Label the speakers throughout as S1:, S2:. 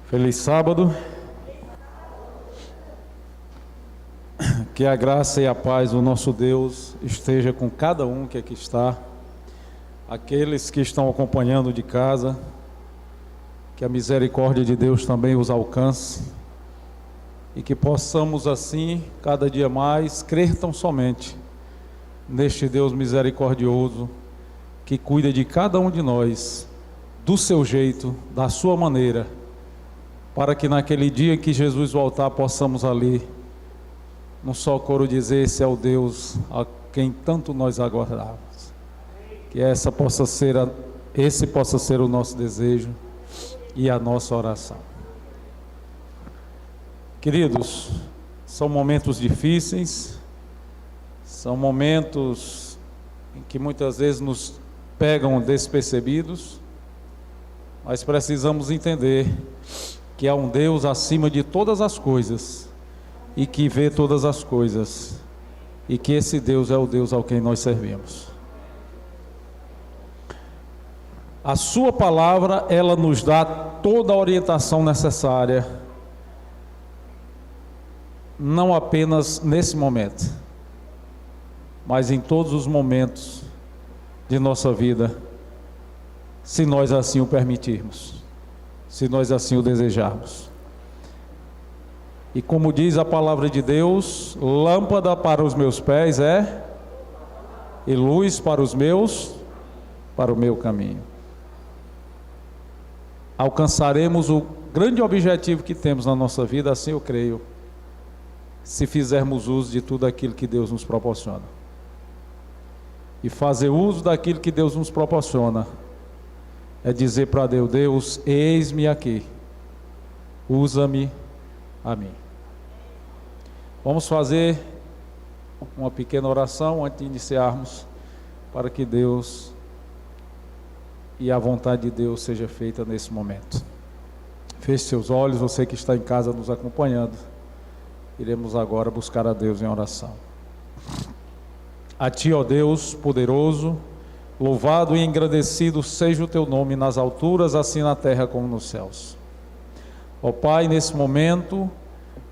S1: Feliz sábado. Que a graça e a paz do nosso Deus esteja com cada um que aqui está, aqueles que estão acompanhando de casa, que a misericórdia de Deus também os alcance e que possamos assim, cada dia mais, crer tão somente neste Deus misericordioso que cuida de cada um de nós, do seu jeito, da sua maneira, para que naquele dia que Jesus voltar possamos ali no só coro dizer: esse é o Deus a quem tanto nós aguardávamos. Que esse possa ser o nosso desejo e a nossa oração. Queridos, são momentos difíceis, são momentos em que muitas vezes nos pegam despercebidos, mas precisamos entender que há um Deus acima de todas as coisas e que vê todas as coisas, e que esse Deus é o Deus ao quem nós servimos. A sua palavra, ela nos dá toda a orientação necessária, não apenas nesse momento, mas em todos os momentos de nossa vida, se nós assim o permitirmos, se nós assim o desejarmos. E como diz a palavra de Deus, lâmpada para os meus pés e luz para o meu caminho. Alcançaremos o grande objetivo que temos na nossa vida, assim eu creio, se fizermos uso de tudo aquilo que Deus nos proporciona. E fazer uso daquilo que Deus nos proporciona é dizer para Deus: Deus, eis-me aqui, usa-me a mim. Vamos fazer uma pequena oração antes de iniciarmos, para que Deus e a vontade de Deus seja feita nesse momento. Feche seus olhos, você que está em casa nos acompanhando. Iremos agora buscar a Deus em oração. A Ti, ó Deus poderoso, louvado e engrandecido seja o Teu nome nas alturas, assim na terra como nos céus. Ó Pai, nesse momento,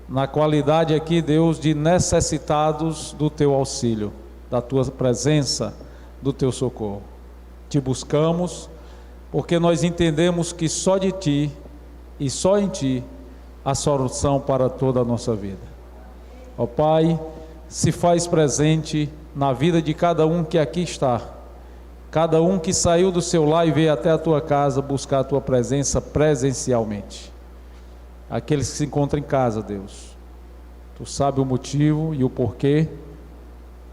S1: na qualidade aqui, Deus, de necessitados do Teu auxílio, da Tua presença, do Teu socorro, Te buscamos, porque nós entendemos que só de Ti e só em Ti há solução para toda a nossa vida. Ó Pai, se faz presente na vida de cada um que aqui está, cada um que saiu do seu lar e veio até a Tua casa buscar a Tua presença presencialmente. Aqueles que se encontram em casa, Deus, Tu sabe o motivo e o porquê,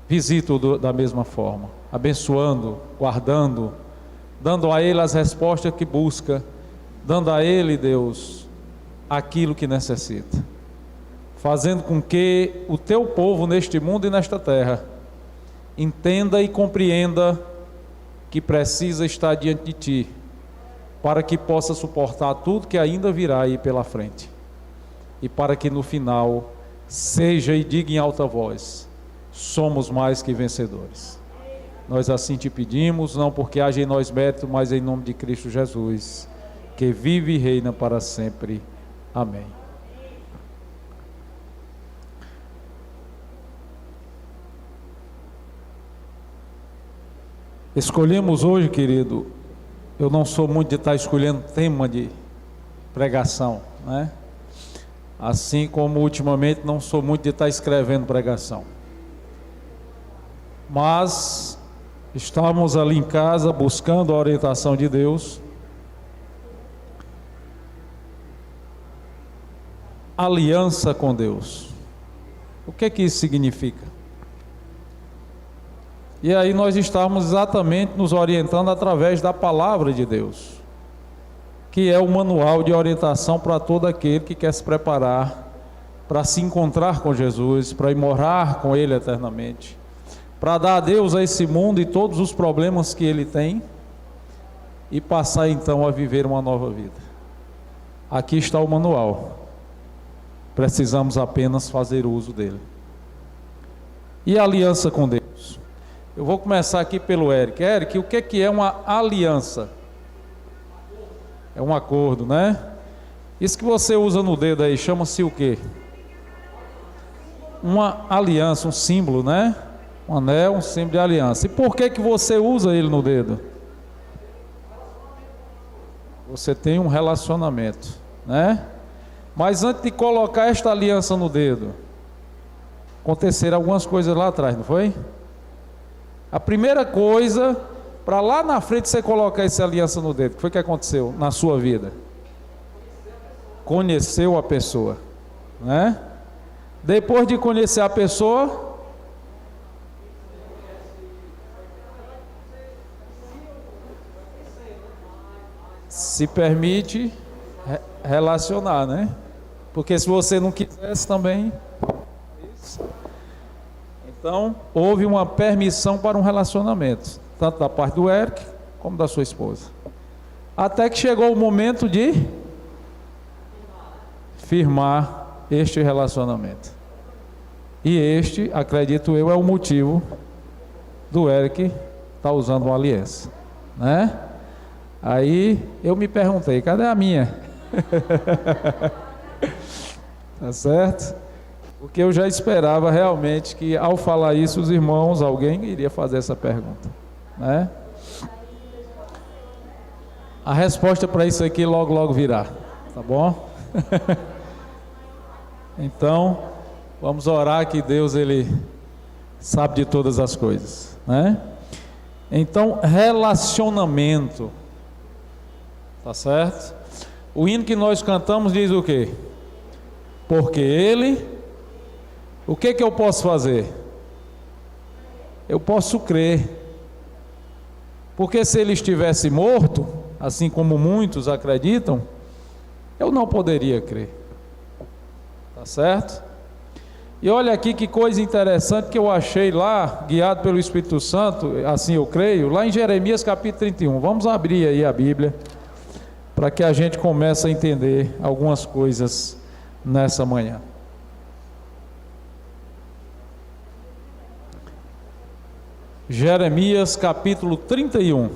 S1: visita-o da mesma forma, abençoando, guardando, dando a ele as respostas que busca, dando a ele, Deus, aquilo que necessita, fazendo com que o Teu povo neste mundo e nesta terra entenda e compreenda que precisa estar diante de Ti, para que possa suportar tudo que ainda virá aí pela frente, e para que no final seja e diga em alta voz: somos mais que vencedores. Nós assim Te pedimos, não porque haja em nós mérito, mas em nome de Cristo Jesus, que vive e reina para sempre. Amém. Escolhemos hoje, querido, eu não sou muito de estar escolhendo tema de pregação, né? Assim como ultimamente não sou muito de estar escrevendo pregação. Mas estamos ali em casa buscando a orientação de Deus. Aliança com Deus. O que é que isso significa? E aí nós estamos exatamente nos orientando através da palavra de Deus, que é o manual de orientação para todo aquele que quer se preparar para se encontrar com Jesus, para ir morar com Ele eternamente, para dar adeus a esse mundo e todos os problemas que ele tem, e passar então a viver uma nova vida. Aqui está o manual, precisamos apenas fazer uso dele. E a aliança com Deus? Eu vou começar aqui pelo Eric. Eric, o que é uma aliança? É um acordo, né? Isso que você usa no dedo aí, chama-se o quê? Uma aliança, um símbolo, né? Um anel, um símbolo de aliança. E por que você usa ele no dedo? Você tem um relacionamento, né? Mas antes de colocar esta aliança no dedo, aconteceram algumas coisas lá atrás, não foi? A primeira coisa, para lá na frente você colocar essa aliança no dedo, o que foi que aconteceu na sua vida? Conheceu a pessoa, né? Depois de conhecer a pessoa, se permite relacionar, né? Porque se você não quisesse também, então houve uma permissão para um relacionamento, tanto da parte do Eric como da sua esposa, até que chegou o momento de firmar este relacionamento. E este, acredito eu, é o motivo do Eric estar usando uma aliança, né? Aí eu me perguntei, cadê a minha? Tá certo? Porque eu já esperava realmente que ao falar isso os irmãos, alguém iria fazer essa pergunta, né? A resposta para isso aqui logo virá, tá bom? Então, vamos orar que Deus, Ele sabe de todas as coisas, né? Então, relacionamento, tá certo? O hino que nós cantamos diz o quê? Porque Ele, o que eu posso fazer? Eu posso crer, porque se Ele estivesse morto, assim como muitos acreditam, eu não poderia crer. Tá certo? E olha aqui que coisa interessante que eu achei lá, guiado pelo Espírito Santo, assim eu creio, lá em Jeremias capítulo 31. Vamos abrir aí a Bíblia, para que a gente comece a entender algumas coisas nessa manhã. Jeremias capítulo 31.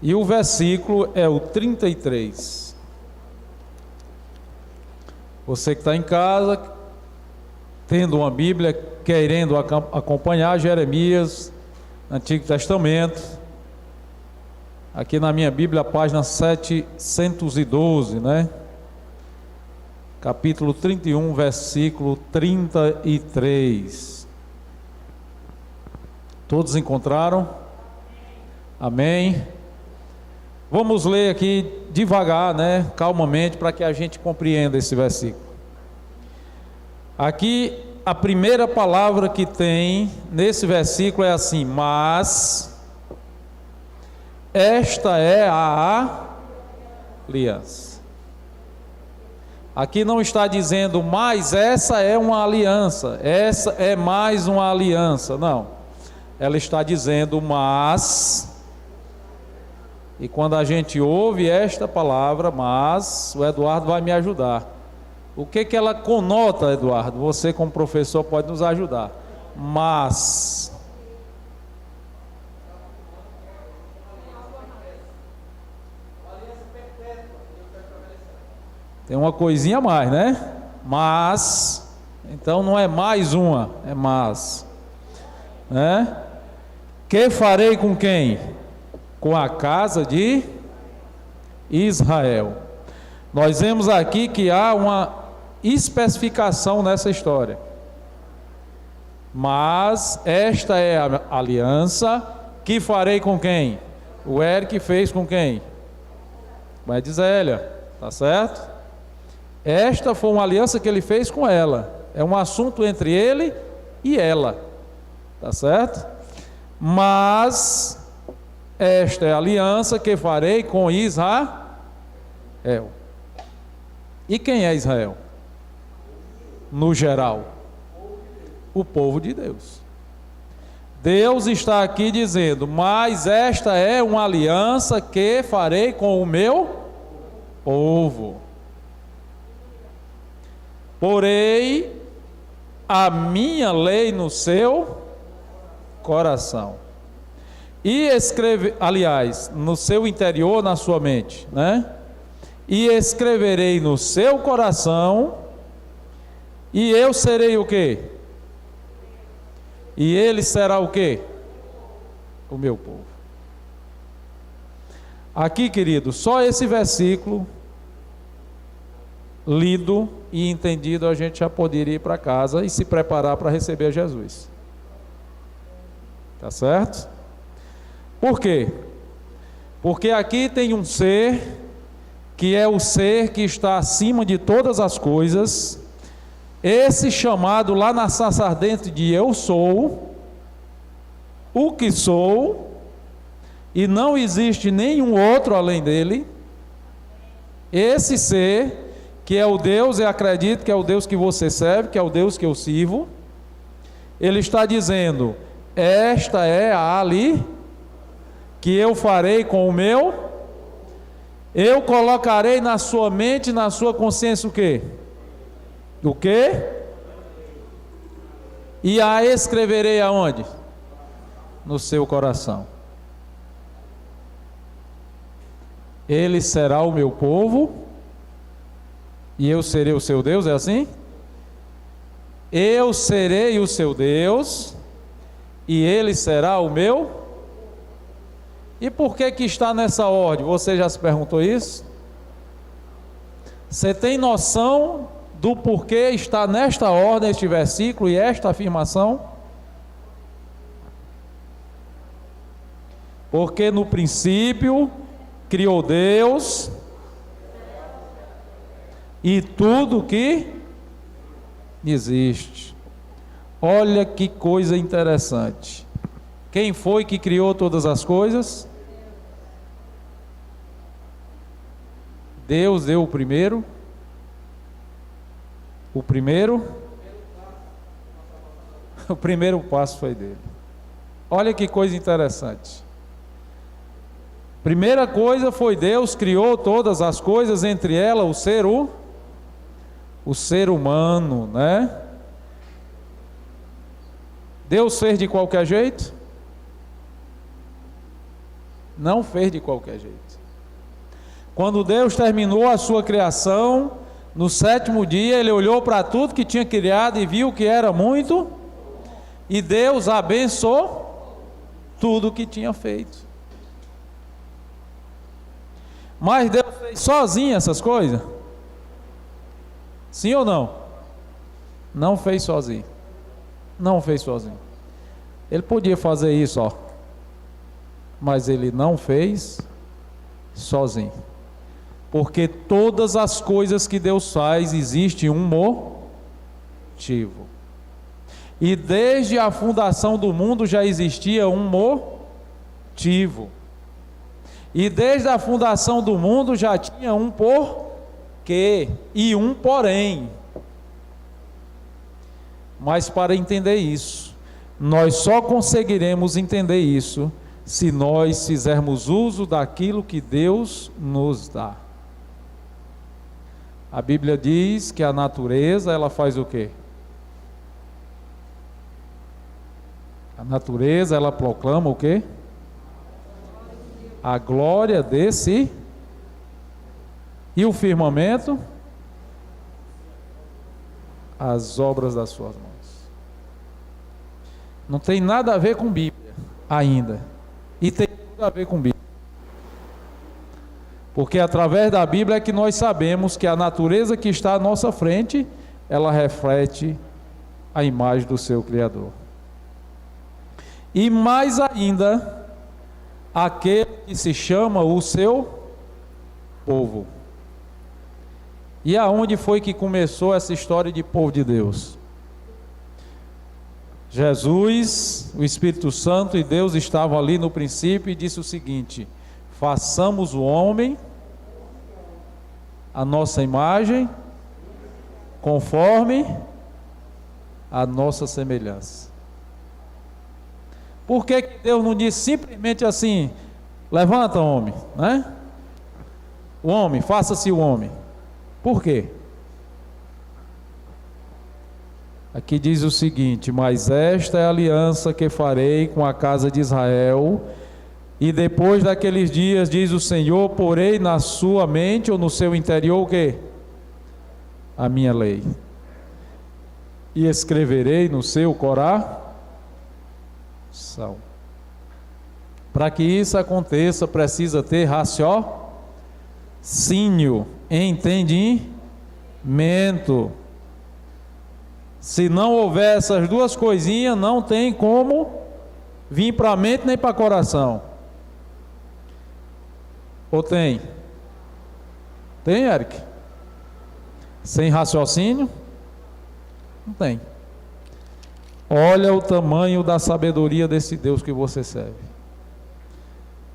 S1: E o versículo é o 33. Você que está em casa, tendo uma Bíblia, querendo acompanhar Jeremias, Antigo Testamento, aqui na minha Bíblia, a página 712, né? Capítulo 31, versículo 33. Todos encontraram? Amém? Vamos ler aqui devagar, né? Calmamente, para que a gente compreenda esse versículo. Aqui, a primeira palavra que tem nesse versículo é assim: mas esta é a aliança. Aqui não está dizendo, mas essa é uma aliança, essa é mais uma aliança, não. Ela está dizendo, mas... E quando a gente ouve esta palavra, mas, o Eduardo vai me ajudar. O que ela conota, Eduardo? Você como professor pode nos ajudar. Mas. Tem uma coisinha a mais, né? Mas. Então não é mais uma, é mas. Né? Que farei com quem? Com a casa de Israel. Nós vemos aqui que há uma especificação nessa história. Mas esta é a aliança que farei com quem? O Eric fez com quem? Com a Edizélia, tá certo? Esta foi uma aliança que ele fez com ela. É um assunto entre ele e ela, tá certo? Mas esta é a aliança que farei com Israel. E quem é Israel? No geral, o povo de Deus. Deus está aqui dizendo, mas esta é uma aliança que farei com o meu povo. Porei a minha lei no seu coração. E escreve, aliás, no seu interior, na sua mente, né? e escreverei no seu coração, e eu serei o quê? E ele será o quê? O meu povo. Aqui, querido, só esse versículo lido e entendido, a gente já poderia ir para casa e se preparar para receber Jesus. Tá certo? Por quê? Porque aqui tem um ser, que é o ser que está acima de todas as coisas, esse chamado lá na sarça ardente de eu sou, o que sou, e não existe nenhum outro além dele. Esse ser, que é o Deus, eu acredito que é o Deus que você serve, que é o Deus que eu sirvo, ele está dizendo: esta é a ali que eu farei com o meu, eu colocarei na sua mente, na sua consciência o quê? O quê? E a escreverei aonde? No seu coração. Ele será o meu povo, e eu serei o seu Deus, é assim? Eu serei o seu Deus, e ele será o meu. E por que que está nessa ordem? Você já se perguntou isso? Você tem noção do porquê está nesta ordem este versículo e esta afirmação? Porque no princípio criou Deus e tudo que existe. Olha que coisa interessante. Quem foi que criou todas as coisas? Deus deu o primeiro. O primeiro passo foi dele. Olha que coisa interessante. Primeira coisa foi Deus criou todas as coisas, entre elas o ser humano, né? Deus fez de qualquer jeito? Não fez de qualquer jeito. Quando Deus terminou a sua criação, no sétimo dia, ele olhou para tudo que tinha criado e viu que era muito, e Deus abençoou tudo que tinha feito. Mas Deus fez sozinho essas coisas? Sim ou não? Não fez sozinho. Não fez sozinho. Ele podia fazer isso, ó, mas ele não fez sozinho. Porque todas as coisas que Deus faz, existe um motivo. E desde a fundação do mundo já existia um motivo. E desde a fundação do mundo já tinha um porquê e um porém. Mas para entender isso, nós só conseguiremos entender isso se nós fizermos uso daquilo que Deus nos dá. A Bíblia diz que a natureza, ela faz o quê? A natureza, ela proclama o quê? A glória desse. E o firmamento? As obras das suas mãos. Não tem nada a ver com Bíblia ainda. E tem tudo a ver com Bíblia. Porque através da Bíblia é que nós sabemos que a natureza que está à nossa frente, ela reflete a imagem do seu Criador. E mais ainda, aquele que se chama o seu povo. E aonde foi que começou essa história de povo de Deus? Jesus, o Espírito Santo e Deus estavam ali no princípio e disse o seguinte: façamos o homem a nossa imagem, conforme a nossa semelhança. Por que Deus não disse simplesmente assim: levanta, homem, né? O homem, faça-se o homem. Por quê? Aqui diz o seguinte: mas esta é a aliança que farei com a casa de Israel E depois daqueles dias, diz o Senhor, porei na sua mente ou no seu interior o quê? A minha lei. E escreverei no seu coração. Para que isso aconteça, precisa ter raciocínio, entendimento. Se não houver essas duas coisinhas, não tem como vir para a mente nem para o coração. Ou tem? Tem, Eric? Sem raciocínio? Não tem. Olha o tamanho da sabedoria desse Deus que você serve.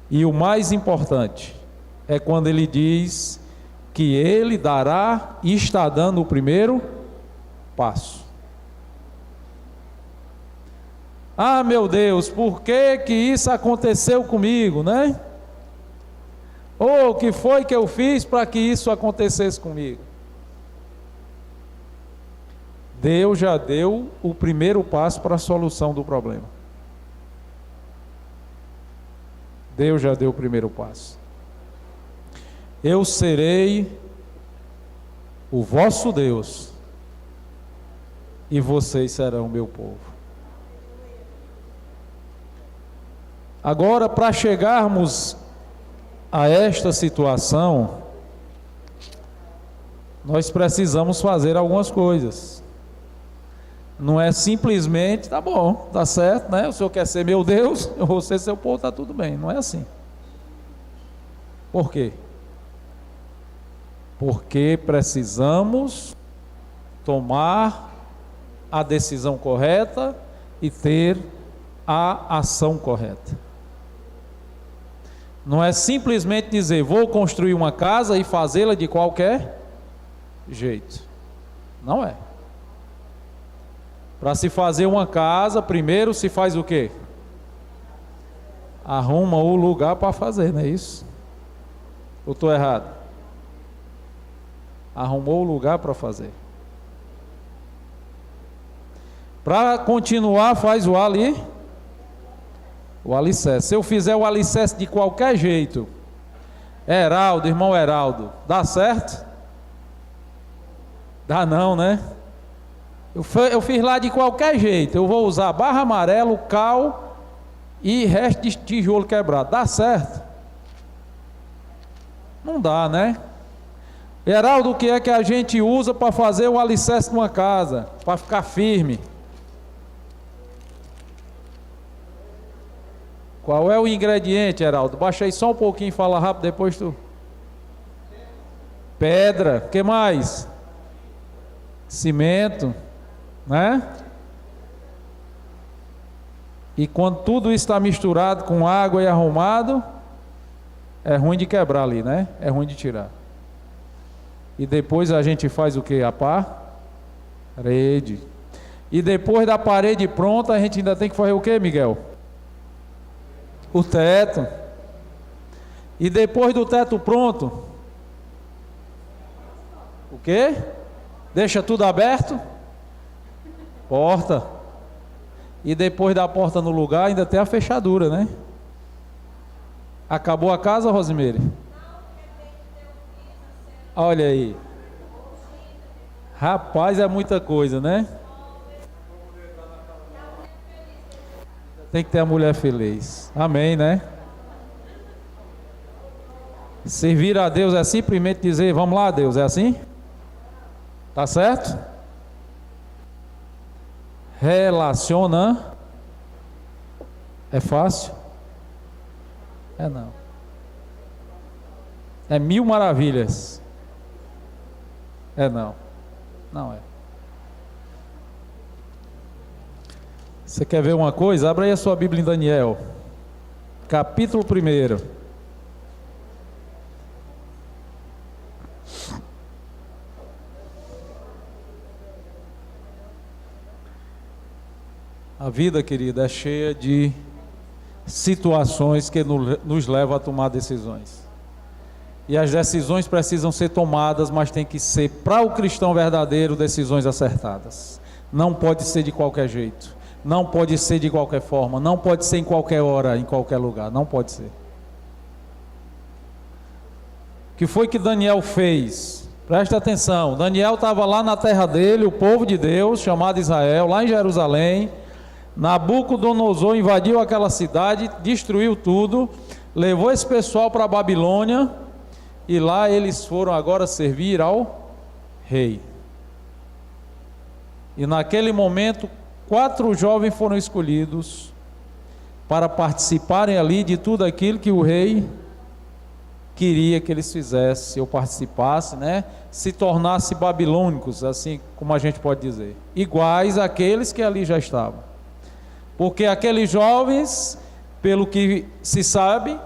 S1: E o mais importante é quando ele diz que ele dará e está dando o primeiro passo. Ah, meu Deus, por que que isso aconteceu comigo, né? Ou o que foi que eu fiz para que isso acontecesse comigo? Deus já deu o primeiro passo para a solução do problema. Deus já deu o primeiro passo. Eu serei o vosso Deus e vocês serão o meu povo. Agora, para chegarmos a esta situação, nós precisamos fazer algumas coisas. Não é simplesmente, tá bom, tá certo, né? O Senhor quer ser meu Deus, eu vou ser seu povo, tá tudo bem. Não é assim. Por quê? Porque precisamos tomar a decisão correta e ter a ação correta. Não é simplesmente dizer, vou construir uma casa e fazê-la de qualquer jeito. Não é. Para se fazer uma casa, primeiro se faz o quê? Arruma o lugar para fazer, não é isso? Ou estou errado? Arrumou o lugar para fazer. Para continuar, faz o alicerce. Se eu fizer o alicerce de qualquer jeito, Heraldo, irmão Heraldo, dá certo? Dá não, né? Eu fiz lá de qualquer jeito. Eu vou usar barra amarelo, cal e resto de tijolo quebrado. Dá certo? Não dá, né? Heraldo, o que é que a gente usa para fazer o alicerce de uma casa? Para ficar firme. Qual é o ingrediente, Heraldo? Baixa aí só um pouquinho e fala rápido, depois tu... Pedra, o que mais? Cimento, né? E quando tudo isso está misturado com água e arrumado, é ruim de quebrar ali, né? É ruim de tirar. E depois a gente faz o que? A parede. E depois da parede pronta, a gente ainda tem que fazer o que, Miguel? O teto. E depois do teto pronto, o que? Deixa tudo aberto? Porta. E depois da porta no lugar, ainda tem a fechadura, né? Acabou a casa, Rosimeire? Olha aí. Rapaz, é muita coisa, né? Tem que ter a mulher feliz. Amém, né? Servir a Deus é simplesmente dizer, vamos lá, Deus, é assim? Tá certo? Relaciona. É fácil? É não. É mil maravilhas. É não. Não é. Você quer ver uma coisa? Abra aí a sua Bíblia em Daniel, capítulo 1. A vida, querida, é cheia de situações que nos levam a tomar decisões. E as decisões precisam ser tomadas, mas tem que ser, para o cristão verdadeiro, decisões acertadas. Não pode ser de qualquer jeito. não pode ser de qualquer forma, não pode ser em qualquer hora, em qualquer lugar, não pode ser. O que foi que Daniel fez? Presta atenção, Daniel estava lá na terra dele, o povo de Deus, chamado Israel, lá em Jerusalém. Nabucodonosor invadiu aquela cidade, destruiu tudo, levou esse pessoal para a Babilônia, e lá eles foram agora servir ao rei. E naquele momento, 4 jovens foram escolhidos para participarem ali de tudo aquilo que o rei queria que eles fizessem, ou participassem, né? Se tornassem babilônicos, assim como a gente pode dizer, iguais àqueles que ali já estavam. Porque aqueles jovens, pelo que se sabe,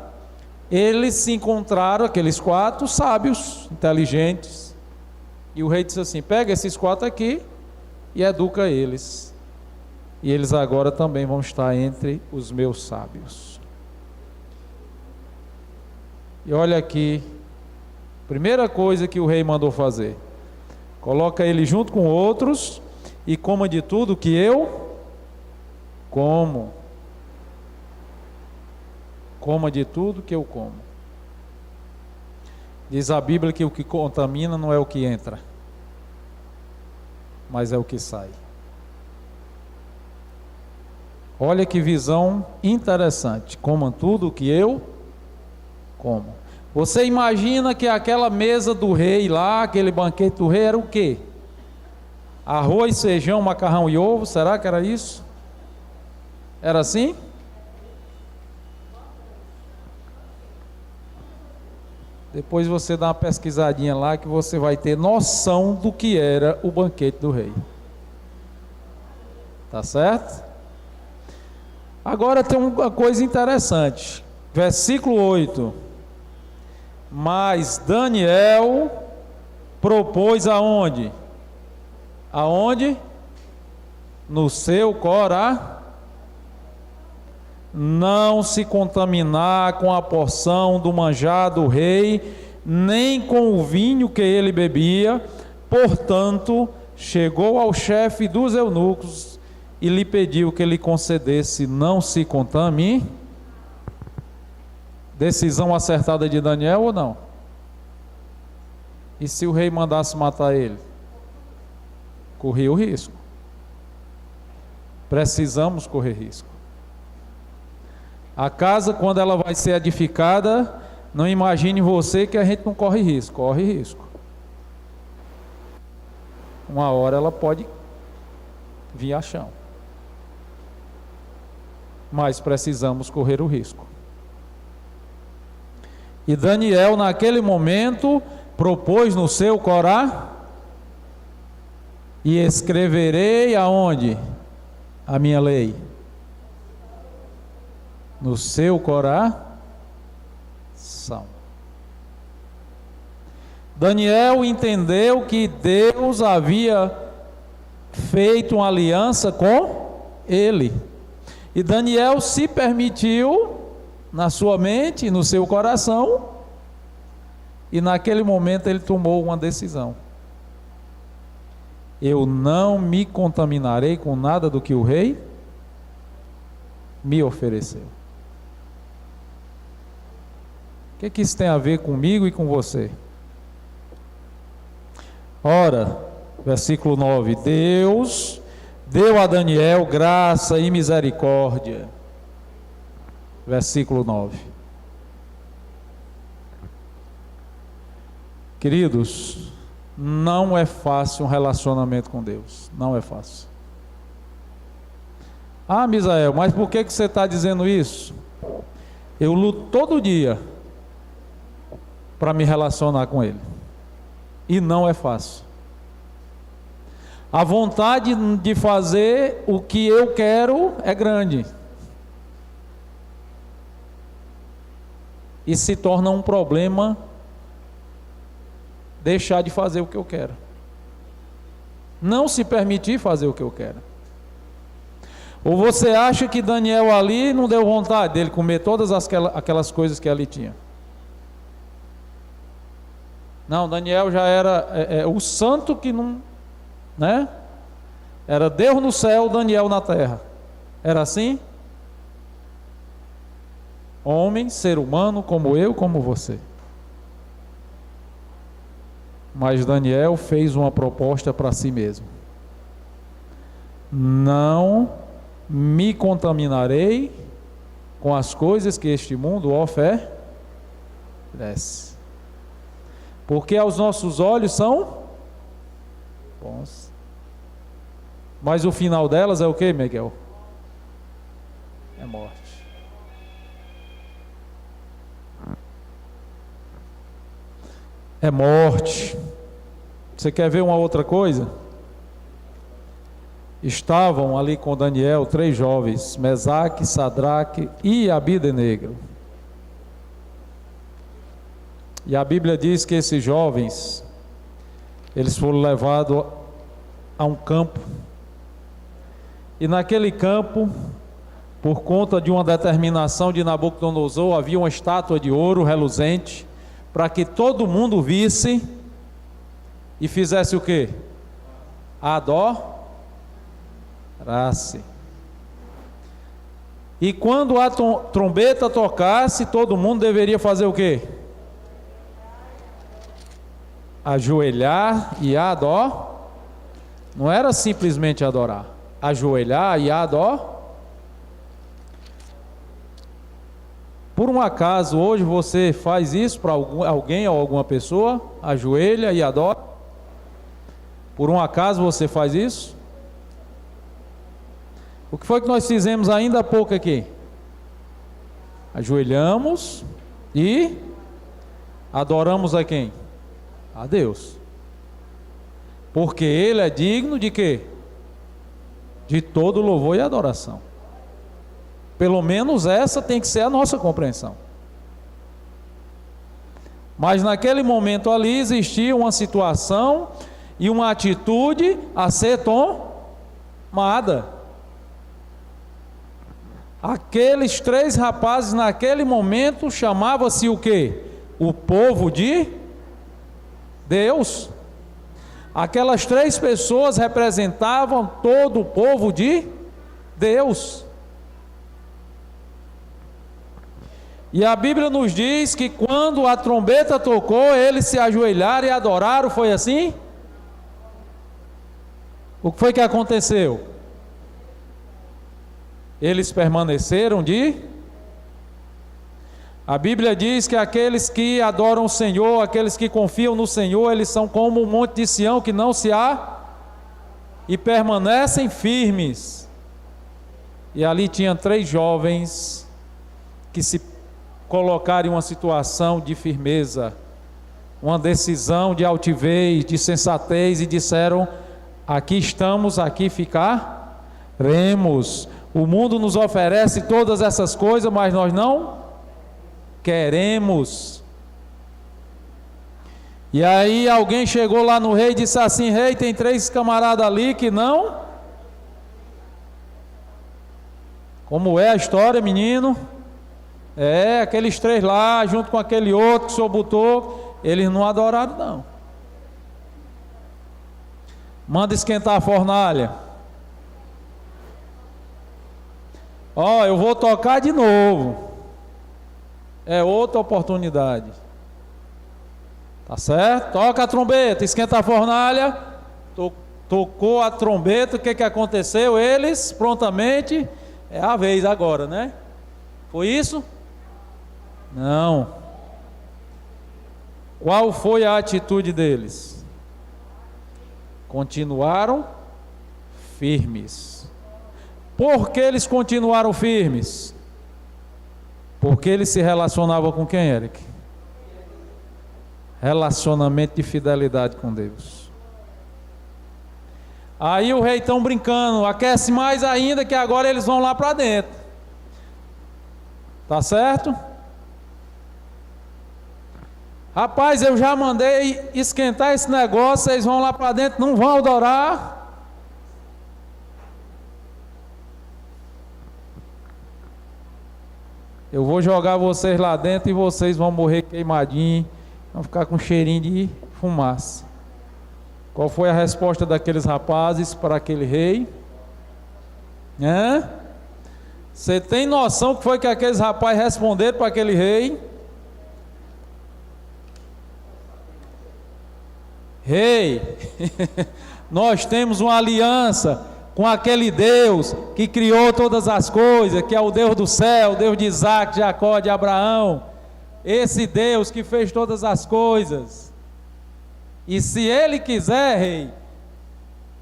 S1: eles se encontraram, aqueles 4 sábios, inteligentes, e o rei disse assim: pega esses 4 aqui e educa eles, e eles agora também vão estar entre os meus sábios. E olha aqui, primeira coisa que o rei mandou fazer: coloca ele junto com outros e coma de tudo que eu como. Coma de tudo que eu como. Diz a Bíblia que o que contamina não é o que entra, mas é o que sai. Olha que visão interessante. Comam tudo o que eu como. Você imagina que aquela mesa do rei lá, aquele banquete do rei, era o quê? Arroz, feijão, macarrão e ovo? Será que era isso? Era assim? Depois você dá uma pesquisadinha lá que você vai ter noção do que era o banquete do rei. Tá certo? Agora tem uma coisa interessante. Versículo 8. Mas Daniel propôs aonde? Aonde? No seu coração, não se contaminar com a porção do manjar do rei, nem com o vinho que ele bebia. Portanto, chegou ao chefe dos eunucos e lhe pediu que lhe concedesse: não se contamine. Decisão acertada de Daniel ou não? E se o rei mandasse matar ele? Corria o risco. Precisamos correr risco. A casa, quando ela vai ser edificada, não imagine você que a gente não corre risco. Corre risco. Uma hora ela pode vir a chão. Mas precisamos correr o risco. E Daniel, naquele momento, propôs no seu coração: e escreverei aonde? A minha lei. No seu coração. Daniel entendeu que Deus havia feito uma aliança com ele. E Daniel se permitiu, na sua mente, no seu coração, e naquele momento ele tomou uma decisão: eu não me contaminarei com nada do que o rei me ofereceu. O que isso tem a ver comigo e com você? Ora, versículo 9: Deus deu a Daniel graça e misericórdia. Versículo 9. Queridos, não é fácil um relacionamento com Deus. Não é fácil. Ah, Misael, mas por que você está dizendo isso? Eu luto todo dia para me relacionar com Ele. E não é fácil. A vontade de fazer o que eu quero é grande. E se torna um problema deixar de fazer o que eu quero. Não se permitir fazer o que eu quero. Ou você acha que Daniel ali não deu vontade dele comer todas aquelas coisas que ali tinha? Não, Daniel já era o santo que não, né? Era Deus no céu, Daniel na terra. Era assim? Homem, ser humano, como eu, como você. Mas Daniel fez uma proposta para si mesmo: não me contaminarei com as coisas que este mundo oferece, porque aos nossos olhos são bons, mas o final delas é o que, Miguel? É morte. É morte. Você quer ver uma outra coisa? Estavam ali com Daniel 3 jovens, Mesaque, Sadraque e Abide-Negro. E a Bíblia diz que esses jovens, eles foram levados a um campo. E naquele campo, por conta de uma determinação de Nabucodonosor, havia uma estátua de ouro reluzente, para que todo mundo visse e fizesse o quê? Adorasse. E quando a trombeta tocasse, todo mundo deveria fazer o quê? Ajoelhar e adorar. Não era simplesmente adorar. Ajoelhar e adorar. Por um acaso, hoje você faz isso para alguém ou alguma pessoa? Ajoelha e adora? Por um acaso você faz isso? O que foi que nós fizemos ainda há pouco aqui? Ajoelhamos e adoramos a quem? A Deus. Porque Ele é digno de quê? De todo louvor e adoração. Pelo menos essa tem que ser a nossa compreensão. Mas naquele momento ali existia uma situação e uma atitude a ser tomada. Aqueles 3 rapazes naquele momento chamavam-se o quê? O povo de Deus. Aquelas 3 pessoas representavam todo o povo de Deus. E a Bíblia nos diz que quando a trombeta tocou, eles se ajoelharam e adoraram, foi assim? O que foi que aconteceu? Eles permaneceram de... A Bíblia diz que aqueles que adoram o Senhor, aqueles que confiam no Senhor, eles são como o monte de Sião que não se há e permanecem firmes. E ali tinha 3 jovens que se colocaram em uma situação de firmeza, uma decisão de altivez, de sensatez, e disseram: aqui estamos, aqui ficaremos. O mundo nos oferece todas essas coisas, mas nós não queremos. E aí alguém chegou lá no rei e disse assim: rei, tem 3 camaradas ali que não... Como é a história, menino? É, aqueles 3 lá, junto com aquele outro que o senhor botou, eles não adoraram não. Manda esquentar a fornalha. Ó, eu vou tocar de novo. É outra oportunidade. Tá certo? Toca a trombeta, esquenta a fornalha. Tocou a trombeta, o que aconteceu? Eles prontamente, é a vez agora, né? Foi isso? Não. Qual foi a atitude deles? Continuaram firmes. Por que eles continuaram firmes? Porque eles se relacionavam com quem, Eric? Relacionamento de fidelidade com Deus. Aí o rei estão brincando, aquece mais ainda que agora eles vão lá para dentro. Tá certo? Rapaz, eu já mandei esquentar esse negócio, vocês vão lá para dentro, não vão adorar. Eu vou jogar vocês lá dentro e vocês vão morrer queimadinhos, vão ficar com cheirinho de fumaça. Qual foi a resposta daqueles rapazes para aquele rei? Você tem noção que foi que aqueles rapazes responderam para aquele rei? Rei, nós temos uma aliança com aquele Deus que criou todas as coisas, que é o Deus do céu, o Deus de Isaac, de Jacó, de Abraão. Esse Deus que fez todas as coisas. E se Ele quiser, rei,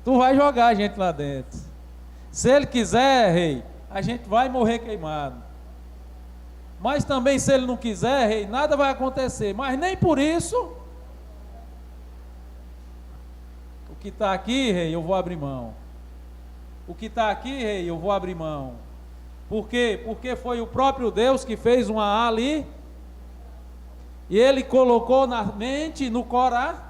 S1: tu vai jogar a gente lá dentro. Se Ele quiser, rei, a gente vai morrer queimado. Mas também se Ele não quiser, rei, nada vai acontecer. Mas nem por isso, o que está aqui, rei, eu vou abrir mão. O que está aqui, rei, eu vou abrir mão. Por quê? Porque foi o próprio Deus que fez uma ali, e Ele colocou na mente, no coração,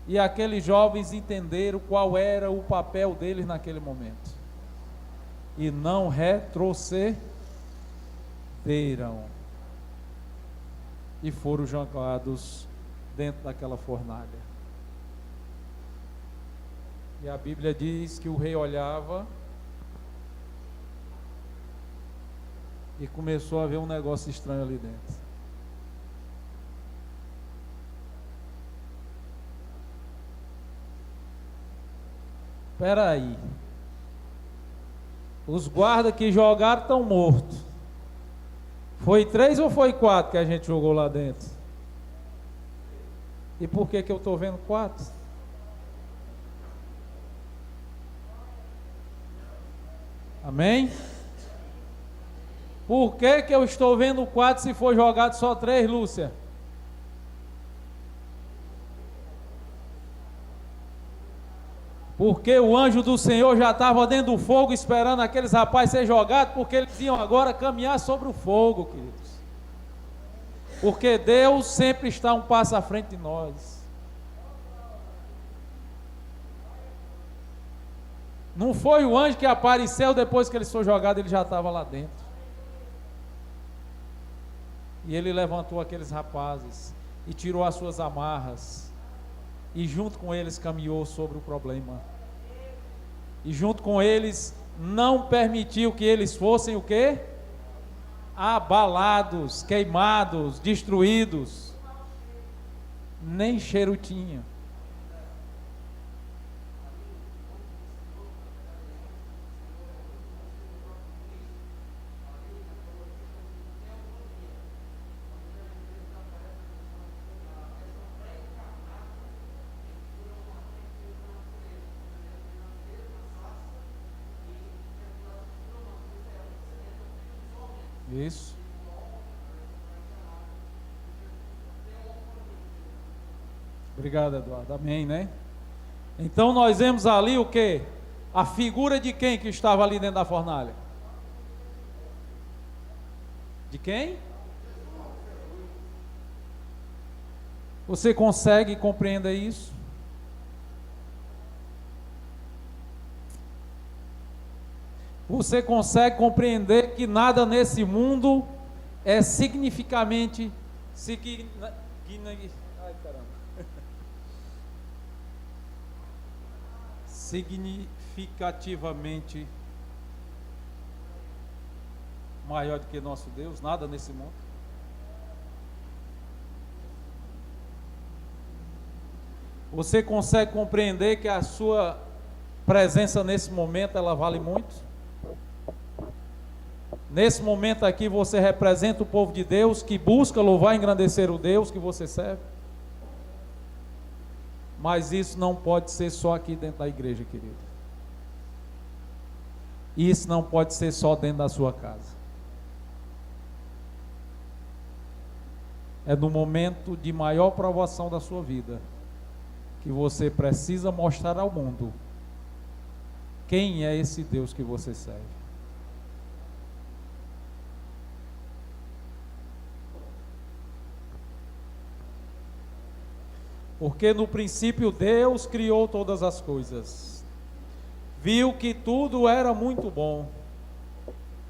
S1: e aqueles jovens entenderam qual era o papel deles naquele momento, e não retrocederam, e foram jogados dentro daquela fornalha. E a Bíblia diz que o rei olhava e começou a ver um negócio estranho ali dentro. Espera aí. Os guardas que jogaram estão mortos. Foi 3 ou foi 4 que a gente jogou lá dentro? E por que eu estou vendo 4? Amém? Por que eu estou vendo 4 se for jogado só 3, Lúcia? Porque o anjo do Senhor já estava dentro do fogo esperando aqueles rapazes ser jogados, porque eles iam agora caminhar sobre o fogo, queridos. Porque Deus sempre está um passo à frente de nós. Não foi o anjo que apareceu depois que eles foram jogados, ele já estava lá dentro. E ele levantou aqueles rapazes e tirou as suas amarras, e junto com eles caminhou sobre o problema. E junto com eles não permitiu que eles fossem o quê? Abalados, queimados, destruídos. Nem cheiro tinha. Isso. Obrigado, Eduardo. Amém, né? Então nós vemos ali o quê? A figura de quem que estava ali dentro da fornalha? De quem? Você consegue compreender isso? Você consegue compreender que nada nesse mundo é significativamente maior do que nosso Deus? Nada nesse mundo. Você consegue compreender que a sua presença nesse momento ela vale muito? Nesse momento aqui você representa o povo de Deus que busca louvar e engrandecer o Deus que você serve. Mas isso não pode ser só aqui dentro da igreja, querido. Isso não pode ser só dentro da sua casa. É no momento de maior provação da sua vida que você precisa mostrar ao mundo quem é esse Deus que você serve. Porque no princípio Deus criou todas as coisas, viu que tudo era muito bom,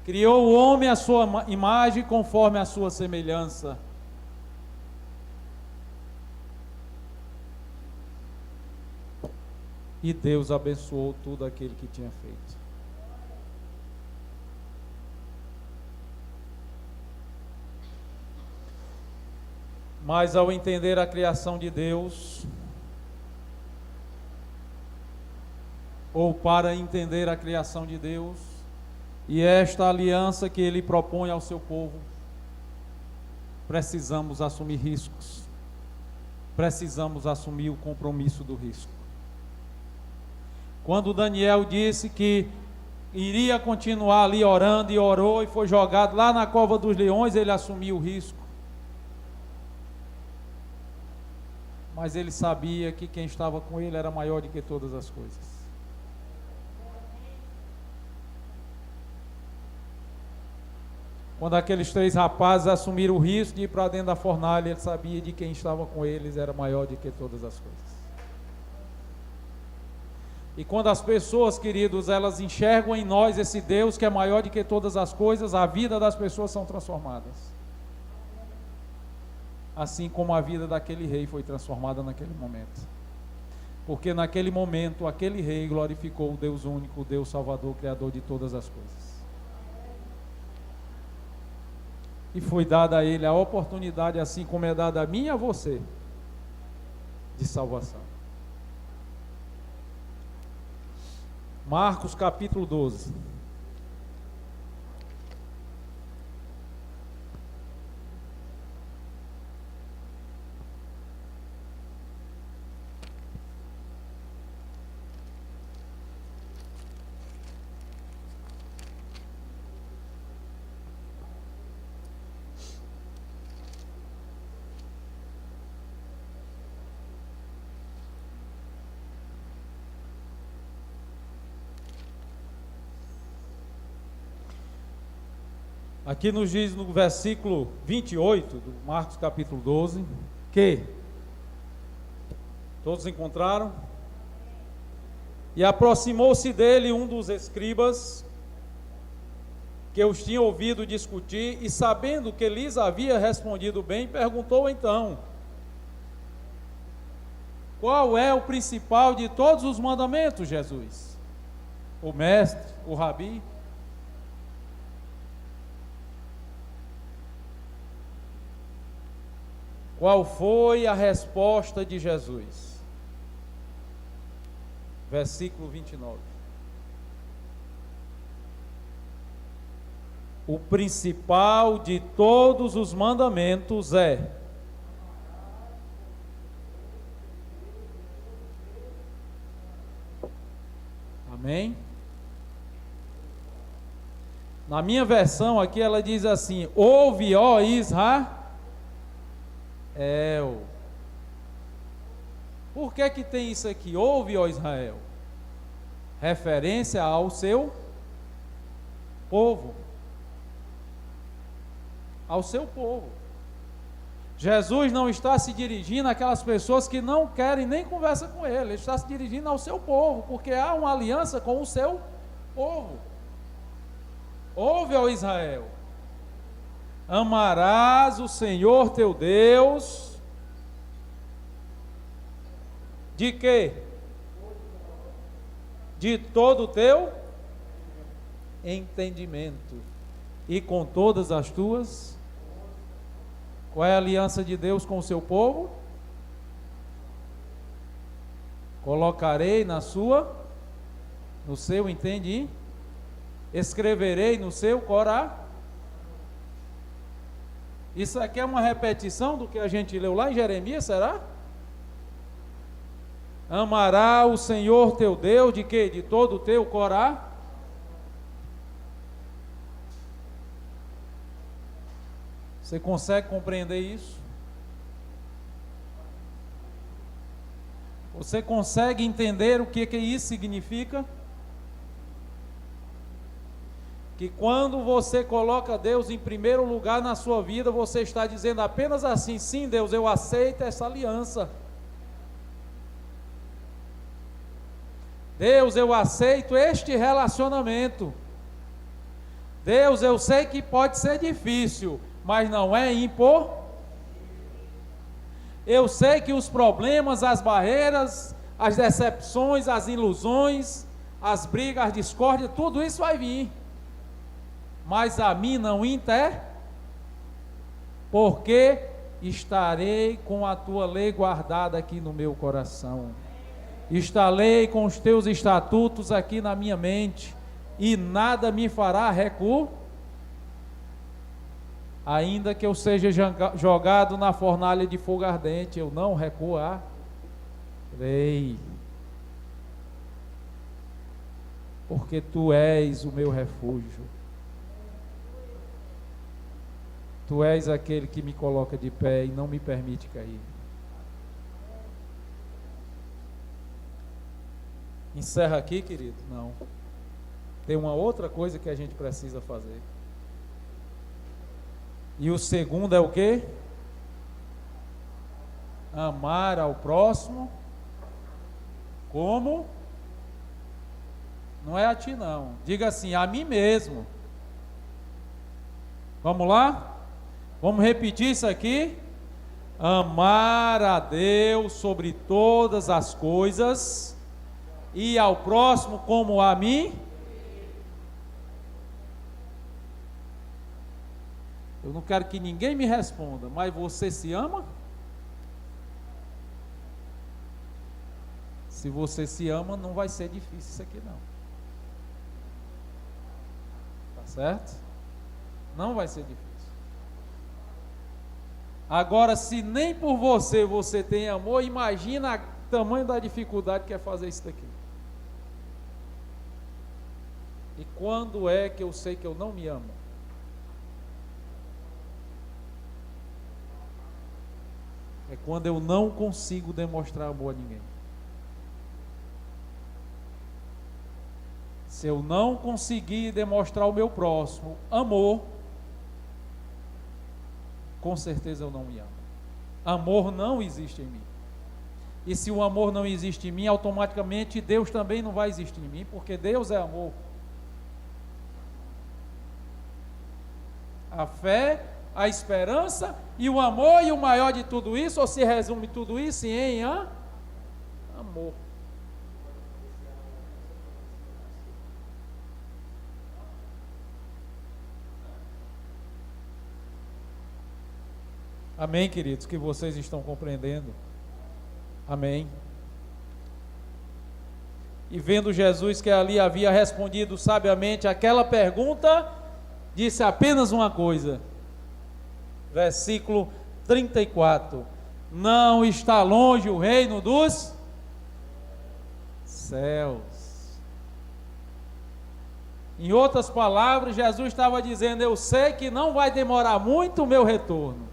S1: criou o homem à sua imagem conforme a sua semelhança. E Deus abençoou tudo aquilo que tinha feito. Mas ao entender a criação de Deus, ou para entender a criação de Deus, e esta aliança que Ele propõe ao seu povo, precisamos assumir riscos, precisamos assumir o compromisso do risco. Quando Daniel disse que iria continuar ali orando, e orou e foi jogado lá na cova dos leões, ele assumiu o risco. Mas ele sabia que quem estava com ele era maior do que todas as coisas. Quando aqueles 3 rapazes assumiram o risco de ir para dentro da fornalha, ele sabia de quem estava com eles era maior do que todas as coisas. E quando as pessoas, queridos, elas enxergam em nós esse Deus que é maior do que todas as coisas, a vida das pessoas são transformadas. Assim como a vida daquele rei foi transformada naquele momento. Porque naquele momento, aquele rei glorificou o Deus único, o Deus Salvador, Criador de todas as coisas. E foi dada a ele a oportunidade, assim como é dada a mim e a você, de salvação. Marcos capítulo 12. Aqui nos diz no versículo 28 do Marcos capítulo 12, que todos encontraram? E aproximou-se dele um dos escribas, que os tinha ouvido discutir, e sabendo que lhes havia respondido bem, perguntou então: qual é o principal de todos os mandamentos, Jesus? O mestre, o rabi? Qual foi a resposta de Jesus? Versículo 29. O principal de todos os mandamentos é: amém? Na minha versão aqui ela diz assim: ouve, ó Israel. Por que tem isso aqui? Ouve, ó Israel. Referência ao seu povo. Ao seu povo. Jesus não está se dirigindo àquelas pessoas que não querem nem conversa com ele. Ele está se dirigindo ao seu povo, porque há uma aliança com o seu povo. Ouve, ó Israel. Amarás o Senhor teu Deus. De quê? De todo o teu entendimento e com todas as tuas. Qual é a aliança de Deus com o seu povo? Colocarei no seu entendimento, escreverei no seu coração. Isso aqui é uma repetição do que a gente leu lá em Jeremias, será? Amará o Senhor teu Deus de quê? De todo o teu coração. Você consegue compreender isso? Você consegue entender o que isso significa? Que quando você coloca Deus em primeiro lugar na sua vida, você está dizendo apenas assim: sim, Deus, eu aceito essa aliança. Deus, eu aceito este relacionamento. Deus, eu sei que pode ser difícil, mas não é impossível. Eu sei que os problemas, as barreiras, as decepções, as ilusões, as brigas, as discórdias, tudo isso vai vir. Mas a mim não interessa, porque estarei com a tua lei guardada aqui no meu coração. Estarei com os teus estatutos aqui na minha mente, e nada me fará recuo. Ainda que eu seja jogado na fornalha de fogo ardente, eu não recuarei. Porque tu és o meu refúgio. Tu és aquele que me coloca de pé e não me permite cair. Encerra aqui, querido? Não. Tem uma outra coisa que a gente precisa fazer. E o segundo é o quê? Amar ao próximo como? Não é a ti não. Diga assim, a mim mesmo. Vamos lá? Vamos repetir isso aqui? Amar a Deus sobre todas as coisas e ao próximo como a mim. Eu não quero que ninguém me responda, mas você se ama? Se você se ama, não vai ser difícil isso aqui não. Tá certo? Não vai ser difícil. Agora, se nem por você tem amor, imagina o tamanho da dificuldade que é fazer isso daqui. E quando é que eu sei que eu não me amo? É quando eu não consigo demonstrar amor a ninguém. Se eu não conseguir demonstrar ao meu próximo amor, com certeza eu não me amo. Amor não existe em mim. E se o amor não existe em mim, automaticamente Deus também não vai existir em mim, porque Deus é amor. A fé, a esperança e o amor, e o maior de tudo isso, ou se resume tudo isso em amor. Amém, queridos, que vocês estão compreendendo. Amém. E vendo Jesus que ali havia respondido sabiamente aquela pergunta, disse apenas uma coisa. Versículo 34. Não está longe o reino dos céus. Em outras palavras, Jesus estava dizendo, eu sei que não vai demorar muito o meu retorno.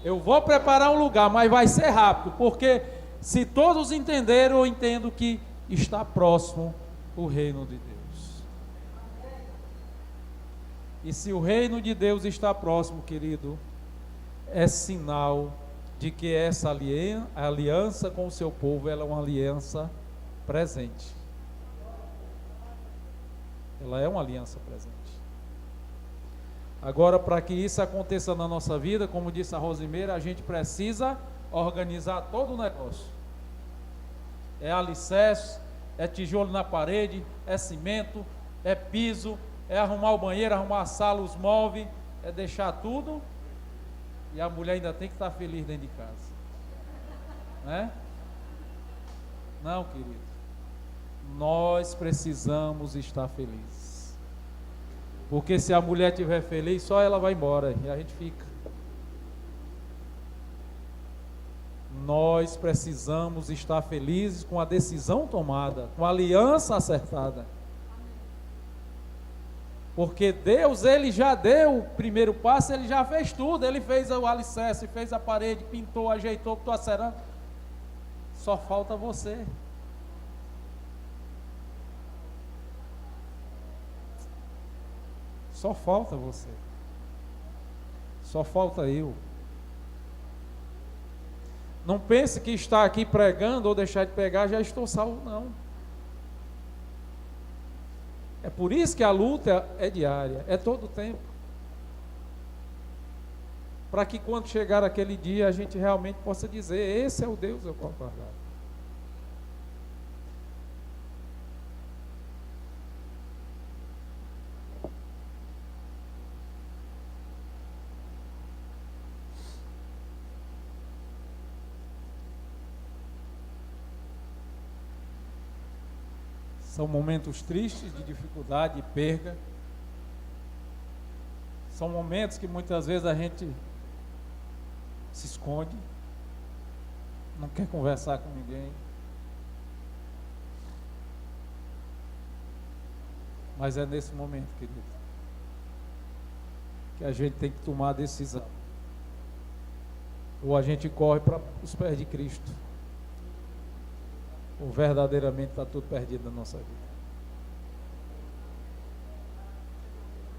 S1: Eu vou preparar um lugar, mas vai ser rápido, porque se todos entenderam, eu entendo que está próximo o reino de Deus. E se o reino de Deus está próximo, querido, é sinal de que essa aliança com o seu povo, ela é uma aliança presente. Ela é uma aliança presente. Agora, para que isso aconteça na nossa vida, como disse a Rosimeira, a gente precisa organizar todo o negócio. É alicerce, é tijolo na parede, é cimento, é piso, é arrumar o banheiro, arrumar a sala, os móveis, é deixar tudo, e a mulher ainda tem que estar feliz dentro de casa. Né? Não, querido. Nós precisamos estar felizes. Porque se a mulher estiver feliz, só ela vai embora e a gente fica. Nós precisamos estar felizes com a decisão tomada, com a aliança acertada. Porque Deus, Ele já deu o primeiro passo, Ele já fez tudo. Ele fez o alicerce, fez a parede, pintou, ajeitou, botou a cerâmica. Só falta você. Só falta você. Só falta eu. Não pense que estar aqui pregando ou deixar de pregar, já estou salvo, não. É por isso que a luta é diária, é todo o tempo. Para que quando chegar aquele dia, a gente realmente possa dizer, esse é o Deus ao qual guardar. São momentos tristes de dificuldade e perda. São momentos que muitas vezes a gente se esconde, não quer conversar com ninguém. Mas é nesse momento, querido, que a gente tem que tomar a decisão. Ou a gente corre para os pés de Cristo, ou verdadeiramente está tudo perdido na nossa vida.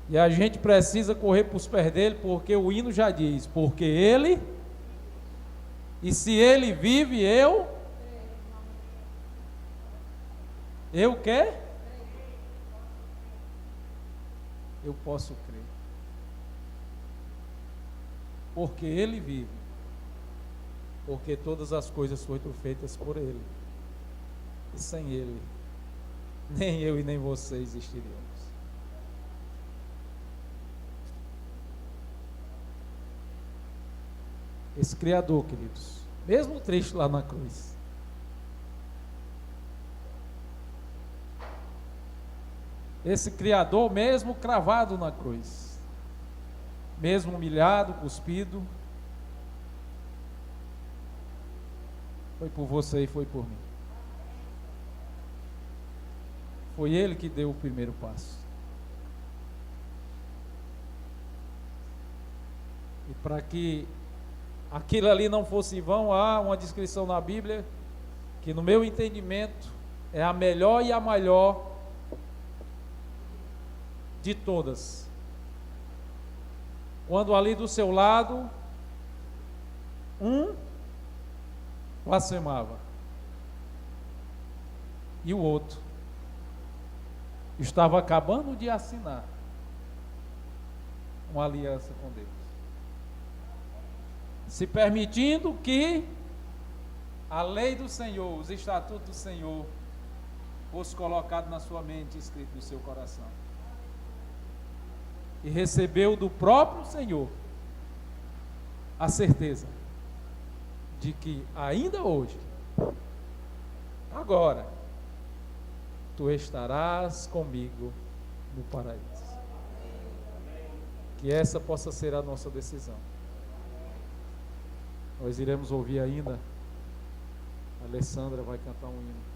S1: E a gente precisa correr para os pés dele, porque o hino já diz, porque ele, e se ele vive, eu quê? Eu posso crer. Porque ele vive. Porque todas as coisas foram feitas por ele. E sem ele, nem eu e nem você existiríamos. Esse Criador, queridos, mesmo triste lá na cruz, esse Criador mesmo cravado na cruz, mesmo humilhado, cuspido, foi por você e foi por mim. Foi ele que deu o primeiro passo. E para que aquilo ali não fosse vão, há uma descrição na Bíblia que, no meu entendimento, é a melhor e a maior de todas. Quando ali do seu lado um blasfemava e o outro estava acabando de assinar uma aliança com Deus, se permitindo que a lei do Senhor, os estatutos do Senhor, fosse colocado na sua mente, escrito no seu coração. E recebeu do próprio Senhor a certeza de que ainda hoje, agora, tu estarás comigo no paraíso. Que essa possa ser a nossa decisão. Nós iremos ouvir ainda, a Alessandra vai cantar um hino.